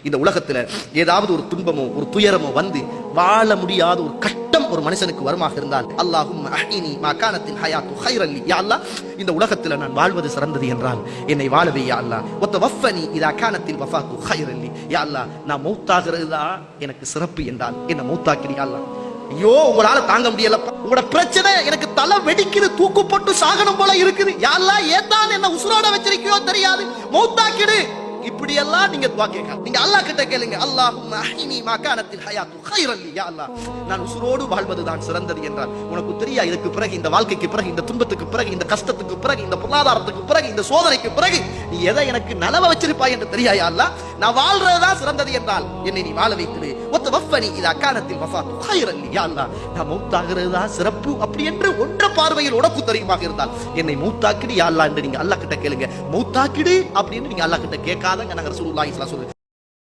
இந்த உலகத்துல ஏதாவது ஒரு துன்பமோ ஒரு துயரமோ வந்து வாழ முடியாத ஒரு கஷ்டம் ஒரு மனுஷனுக்கு வருமாக இருந்தால் அல்லாஹும்ம அஹ்யினி மா கானத்தில் ஹயாத்து கைரல் லி, யா அல்லாஹ் இந்த உலகத்துல நான் வாழ்வது சிறந்தது என்றால் என்னை வாழவே யா அல்லாஹ். வத்தவஃபனி இதா கானத்தில் வஃபாத்து கைரல் லி, யா அல்லாஹ் நான் மௌத்தாகிறதா எனக்கு சிறப்பு என்றால் என்ன மௌத்தாக்கிறியா யா அல்லாஹ். ஐயோ உங்களால தாங்க முடியல, உங்களோட பிரச்சனை எனக்கு தலை வெடிக்குது, தூக்கு போட்டு சாகனம் போல இருக்குது, யா அல்லாஹ் ஏத்தான் என்ன உசுரோட வச்சிருக்கியோ தெரியாது, மௌத்தாக்கிடு. இப்படி எல்லாம் நீங்க துஆ கேட்க, நீங்க அல்லாஹ் கிட்ட கேளுங்க. அல்லாஹும்ம அஹ்யினி மா கானத்தில் ஹயாத்து கைரல் லி, யா அல்லாஹ் நான் உசுரோடு வாழ்வதுதான் சிறந்தது என்றால் உனக்கு தெரியா இதுக்கு பிறகு, இந்த வாழ்க்கைக்கு பிறகு, இந்த துன்பத்துக்கு பிறகு, இந்த கஷ்டத்துக்கு பிறகு, இந்த பொருளாதாரத்துக்கு பிறகு, இந்த சோதனைக்கு பிறகு நீ எதை எனக்கு நலவ வச்சிருப்பாய் என்று தெரியா யா அல்லாஹ். நான் வாழ்றதுதான் சிறந்தது என்றால் என்னை நீ வாழ வைத்துடு. வத்தவஃபனி இதா கானத்தில் வஃபாத்து கைரல் லி, யா அல்லாஹ் நான் மௌத்தாகிறதா சிறப்பு அப்படி என்று ஒன்ற பார்வையில் உனக்கு தெரியுமாக இருந்தால் என்னை மௌத்தாக்கிடு யா அல்லாஹ் என்று நீங்க அல்லாஹ் கிட்ட கேளுங்க. மௌத்தாக்கிடு அப்படின்னு நீங்க அல்லாஹ் கிட்ட கேட்காதங்க. நாங்க ரசூலுல்லாஹி ஸல்லல்லாஹு அலைஹி வஸல்லம்